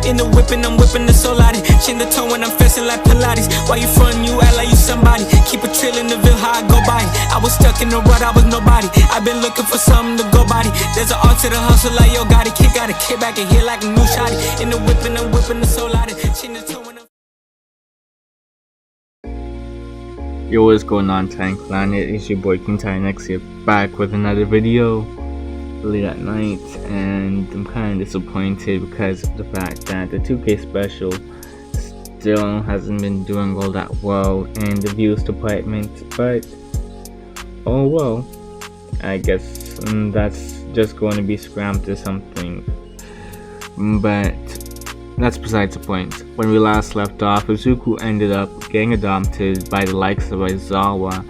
In the whipping, I'm whipping the soul out it. Chin the tone when I'm flexing like Pilates. Why you frontin', you act like you somebody. Keep a trail in the Ville, how I go by it. I was stuck in the rut, I was nobody. I've been looking for something to go body. There's an art to the hustle like yo got it. Kick out a kick back and hit like a new shotty. In the whipping, I'm whipping the soul out it. Chin the tone when I'm... Yo, what's going on, Tank Planet? It's your boy King Tynex here, back with another video late at night, and I'm kind of disappointed because of the fact that the 2K special still hasn't been doing all that well in the views department. But oh well, I guess that's just going to be scrapped or something. But that's besides the point. When we last left off, Izuku ended up getting adopted by the likes of Aizawa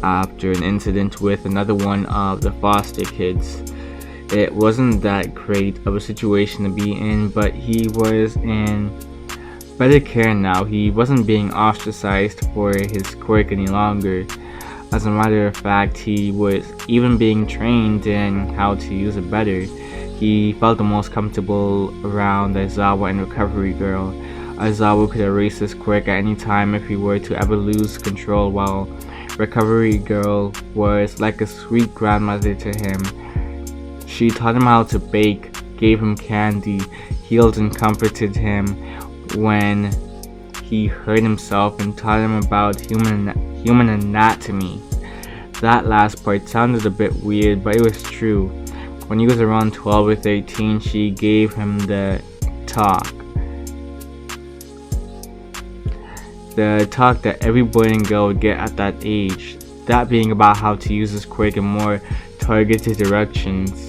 after an incident with another one of the foster kids. It wasn't that great of a situation to be in, but he was in better care now. He wasn't being ostracized for his quirk any longer. As a matter of fact, he was even being trained in how to use it better. He felt the most comfortable around Aizawa and Recovery Girl. Aizawa could erase his quirk at any time if he were to ever lose control, while Recovery Girl was like a sweet grandmother to him. She taught him how to bake, gave him candy, healed and comforted him when he hurt himself, and taught him about human anatomy. That last part sounded a bit weird, but it was true. When he was around 12 or 13, she gave him the talk. The talk that every boy and girl would get at that age. That being about how to use his quirk in more targeted directions.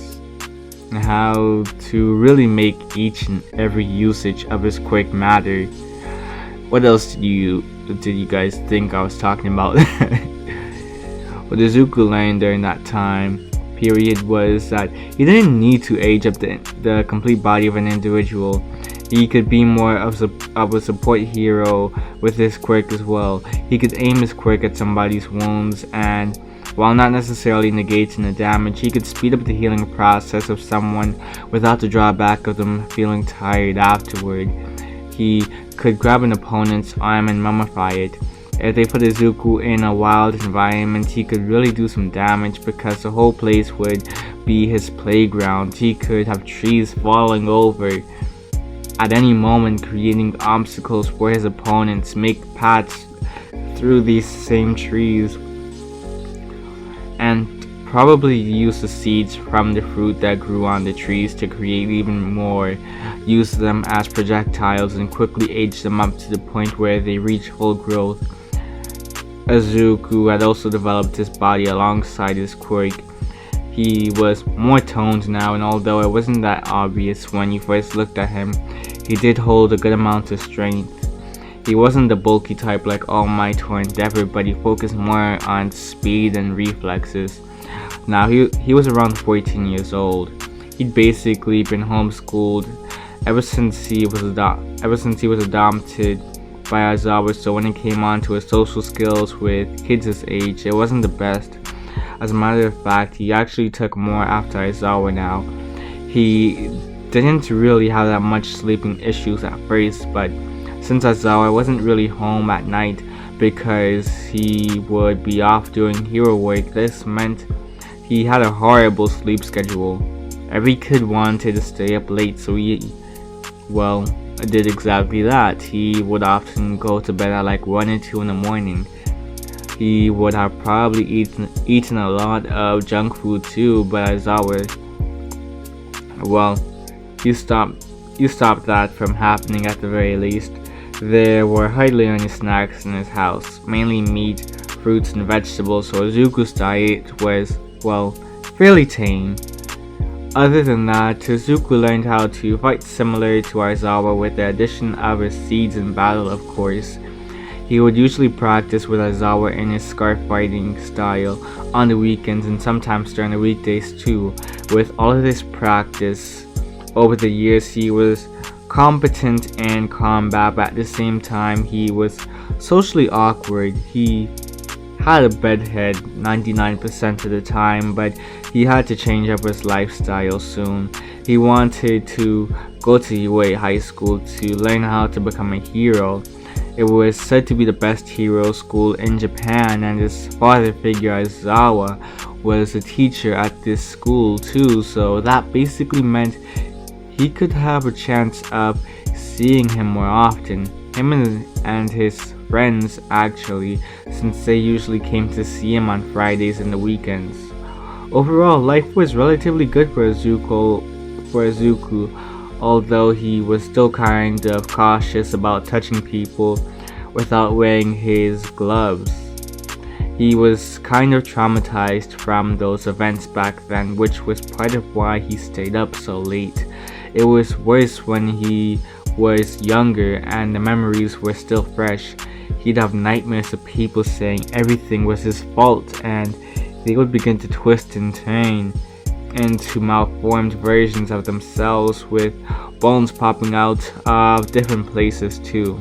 How to really make each and every usage of his quirk matter. What else did you guys think I was talking about? What Izuku learned during that time period was that he didn't need to age up the complete body of an individual. He could be more of a support hero with his quirk as well. He could aim his quirk at somebody's wounds, and while not necessarily negating the damage, he could speed up the healing process of someone without the drawback of them feeling tired afterward. He could grab an opponent's arm and mummify it. If they put Izuku in a wild environment, he could really do some damage because the whole place would be his playground. He could have trees falling over at any moment, creating obstacles for his opponents, make paths through these same trees, and probably use the seeds from the fruit that grew on the trees to create even more, use them as projectiles, and quickly age them up to the point where they reach full growth. Izuku had also developed his body alongside his quirk. He was more toned now, and although it wasn't that obvious when you first looked at him, he did hold a good amount of strength. He wasn't the bulky type like All Might or Endeavor, but he focused more on speed and reflexes. Now he was around 14 years old. He'd basically been homeschooled ever since he was adopted by Aizawa, so when it came on to his social skills with kids his age, it wasn't the best. As a matter of fact, he actually took more after Aizawa now. He didn't really have that much sleeping issues at first, but since Aizawa wasn't really home at night because he would be off doing hero work, this meant he had a horrible sleep schedule. Every kid wanted to stay up late, so he did exactly that. He would often go to bed at like 1 or 2 in the morning. He would have probably eaten a lot of junk food too, but Aizawa, you stopped that from happening at the very least. There were hardly any snacks in his house, mainly meat, fruits, and vegetables, so Izuku's diet was, fairly tame. Other than that, Izuku learned how to fight similar to Aizawa with the addition of his seeds in battle, of course. He would usually practice with Aizawa in his scarf fighting style on the weekends and sometimes during the weekdays too. With all of this practice, over the years he was competent in combat, but at the same time he was socially awkward. He had a bedhead 99% of the time, but he had to change up his lifestyle soon. He wanted to go to UA High School to learn how to become a hero. It was said to be the best hero school in Japan, and his father figure Aizawa was a teacher at this school too, so that basically meant he could have a chance of seeing him more often. Him and his friends actually, since they usually came to see him on Fridays and the weekends. Overall, life was relatively good for Izuku, although he was still kind of cautious about touching people without wearing his gloves. He was kind of traumatized from those events back then, which was part of why he stayed up so late. It was worse when he was younger and the memories were still fresh. He'd have nightmares of people saying everything was his fault, and they would begin to twist and turn into malformed versions of themselves with bones popping out of different places too.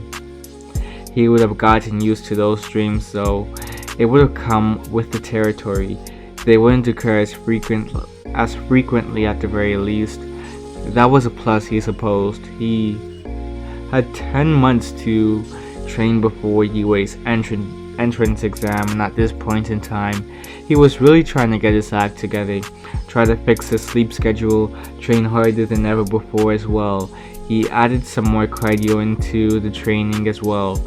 He would have gotten used to those dreams though. It would have come with the territory. They wouldn't occur as frequently at the very least. That was a plus, he supposed. He had 10 months to train before UA's entrance exam, and at this point in time, he was really trying to get his act together, try to fix his sleep schedule, train harder than ever before as well. He added some more cardio into the training as well,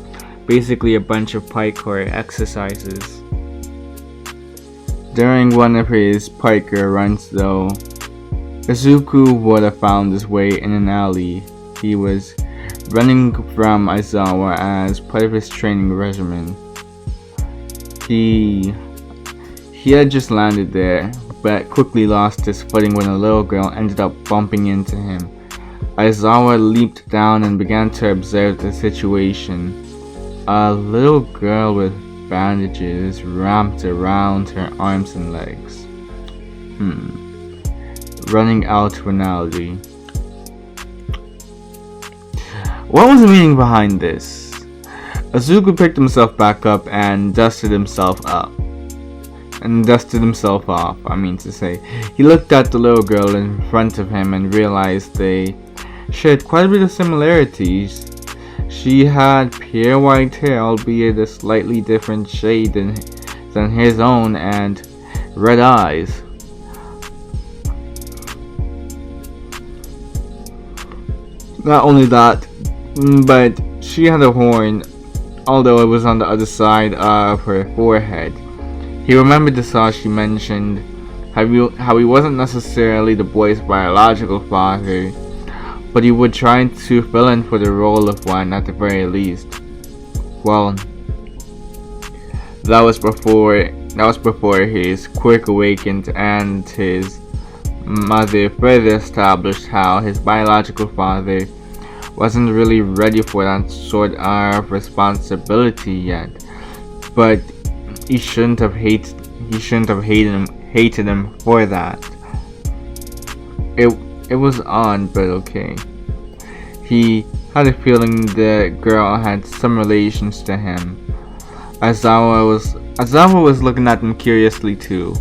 basically a bunch of parkour exercises. During one of his parkour runs though, Izuku would have found his way in an alley. He was running from Aizawa as part of his training regimen. He had just landed there, but quickly lost his footing when a little girl ended up bumping into him. Aizawa leaped down and began to observe the situation. A little girl with bandages wrapped around her arms and legs. Running out to an alley. What was the meaning behind this? Izuku picked himself back up and dusted himself off, I mean to say. He looked at the little girl in front of him and realized they shared quite a bit of similarities. She had pure white hair, albeit a slightly different shade than his own, and red eyes. Not only that, but she had a horn, although it was on the other side of her forehead. He remembered the saw she mentioned, how he wasn't necessarily the boy's biological father, but he would try to fill in for the role of one at the very least. Well, that was before his quirk awakened and his mother further established how his biological father wasn't really ready for that sort of responsibility yet. But he shouldn't have hated him for that. It was odd, but okay. He had a feeling the girl had some relations to him. Aizawa was looking at him curiously too.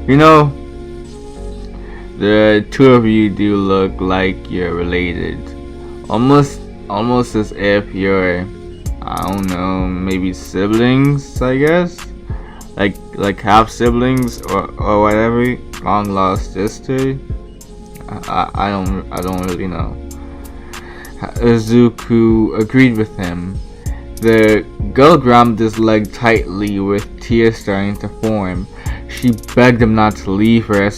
You know, the two of you do look like you're related. Almost as if you're, I don't know, maybe siblings, I guess? Like half siblings or whatever, long lost sister. I don't really know. Izuku agreed with him. The girl grabbed his leg tightly with tears starting to form. She begged him not to leave her.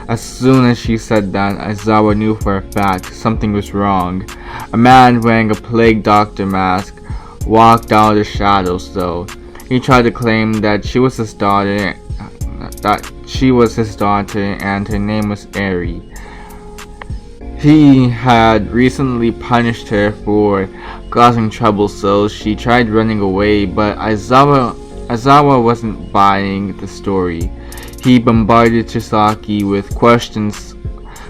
As soon as she said that, Aizawa knew for a fact something was wrong. A man wearing a plague doctor mask walked out of the shadows though. He tried to claim that she was his daughter, and her name was Eri. He had recently punished her for causing trouble, so she tried running away, but Aizawa wasn't buying the story. He bombarded Chisaki with questions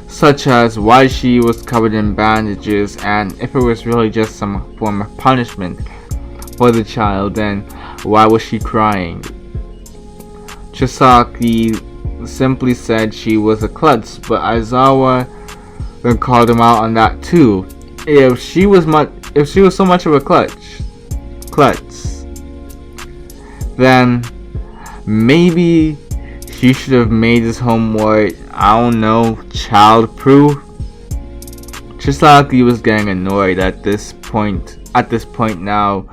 such as why she was covered in bandages and if it was really just some form of punishment for the child, then why was she crying? Chisaki simply said she was a klutz, but Aizawa then called him out on that too. If she was so much of a klutz, then maybe she should have made his home more, I don't know, child-proof. Chisaki was getting annoyed at this point now,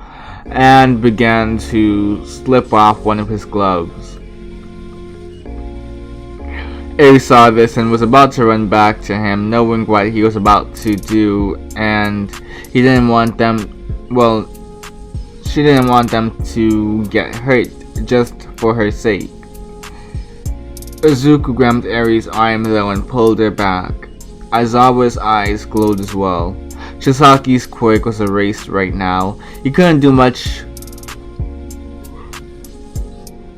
and began to slip off one of his gloves. Eri saw this and was about to run back to him, knowing what he was about to do, and he didn't want them, well, she didn't want them to get hurt just for her sake. Izuku grabbed Eri's arm though and pulled her back. Aizawa's eyes glowed as well. Chisaki's quirk was erased right now. He couldn't do much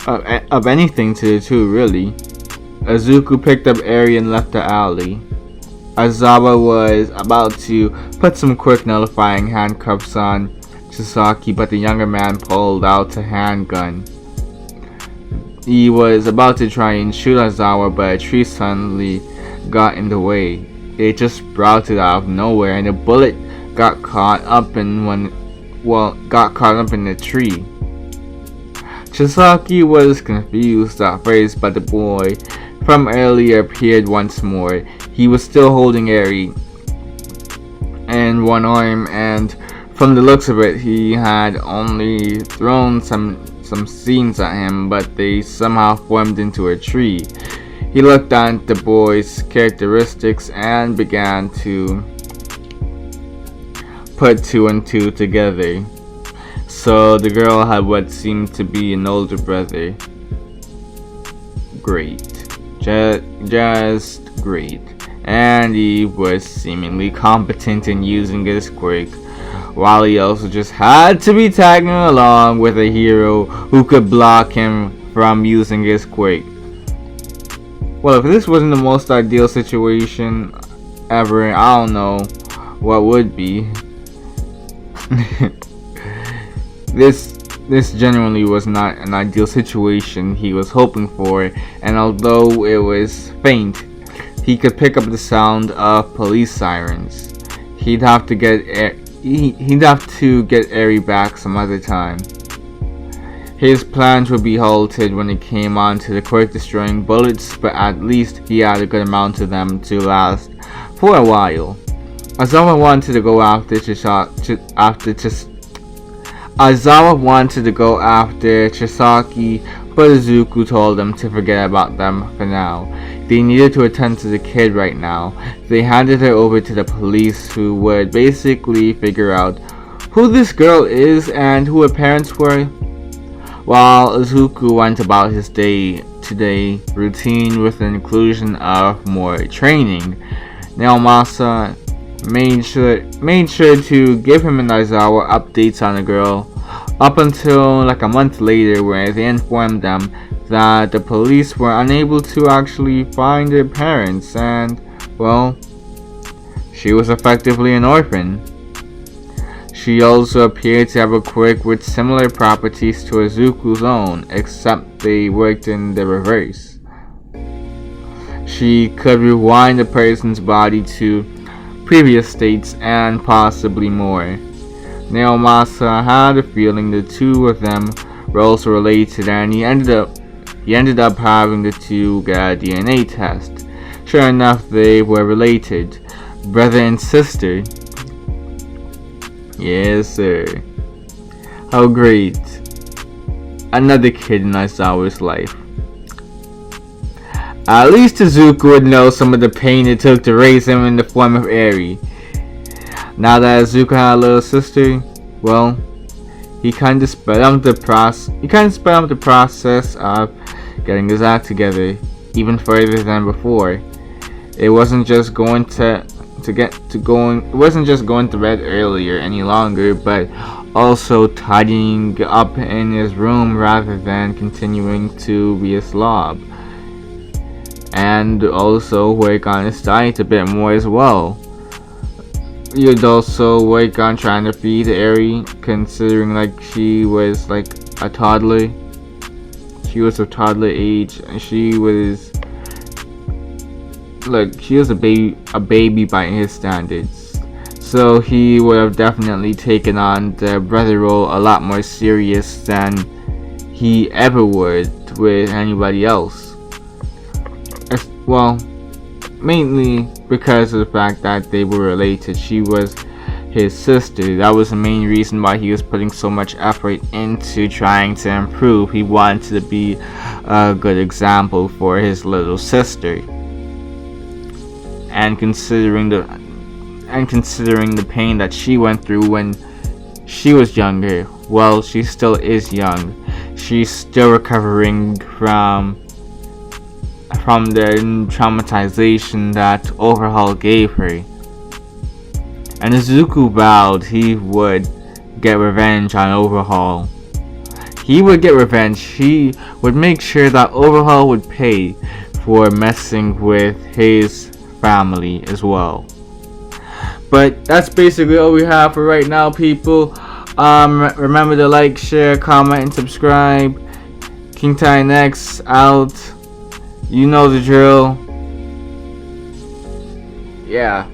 of anything to the two, really. Izuku picked up Eri and left the alley. Aizawa was about to put some quick nullifying handcuffs on Chisaki, but the younger man pulled out a handgun. He was about to try and shoot Aizawa, but a tree suddenly got in the way. It just sprouted out of nowhere, and the bullet got caught up in the tree. Chisaki was confused at first, but the boy from earlier appeared once more. He was still holding Eri in one arm, and from the looks of it, he had only thrown some seeds at him, but they somehow formed into a tree. He looked at the boy's characteristics and began to put two and two together. So the girl had what seemed to be an older brother. Great. Just great. And he was seemingly competent in using his quirk, while he also just had to be tagging along with a hero who could block him from using his quirk. Well, if this wasn't the most ideal situation ever, I don't know what would be. This genuinely was not an ideal situation he was hoping for, and although it was faint, he could pick up the sound of police sirens. He'd have to get Eri back some other time. His plans would be halted when it came on to the quirk destroying bullets, but at least he had a good amount of them to last for a while. Aizawa wanted to go after Chisaki, but Izuku told them to forget about them for now. They needed to attend to the kid right now. They handed her over to the police, who would basically figure out who this girl is and who her parents were. While Izuku went about his day-to-day routine with the inclusion of more training, Naomasa made sure to give him and Aizawa updates on the girl, up until like a month later, where they informed them that the police were unable to actually find their parents, and, well, she was effectively an orphan. She also appeared to have a quirk with similar properties to Izuku's own, except they worked in the reverse. She could rewind a person's body to previous states and possibly more. Naomasa had a feeling the two of them were also related, and he ended up having the two get a DNA test. Sure enough, they were related, brother and sister. Yes, sir. How great. Another kid in Aizawa's life. At least Izuku would know some of the pain it took to raise him in the form of Eri. Now that Izuku had a little sister, well, he kind of sped up the process of getting his act together even further than before. It wasn't just going to bed earlier any longer, but also tidying up in his room rather than continuing to be a slob, and also work on his diet a bit more as well. You'd also work on trying to feed Eri, considering like she was like a toddler. She was of toddler age, and she was look, she was a baby by his standards. So he would have definitely taken on the brother role a lot more serious than he ever would with anybody else. Well, mainly because of the fact that they were related. She was his sister. That was the main reason why he was putting so much effort into trying to improve. He wanted to be a good example for his little sister. And considering the pain that she went through when she was younger, well, she still is young. She's still recovering from the traumatization that Overhaul gave her. And Izuku vowed he would get revenge on Overhaul. He would get revenge. He would make sure that Overhaul would pay for messing with his family as well. But that's basically all we have for right now, people. Remember to like, share, comment, and subscribe. King Titan X out. You know the drill. Yeah.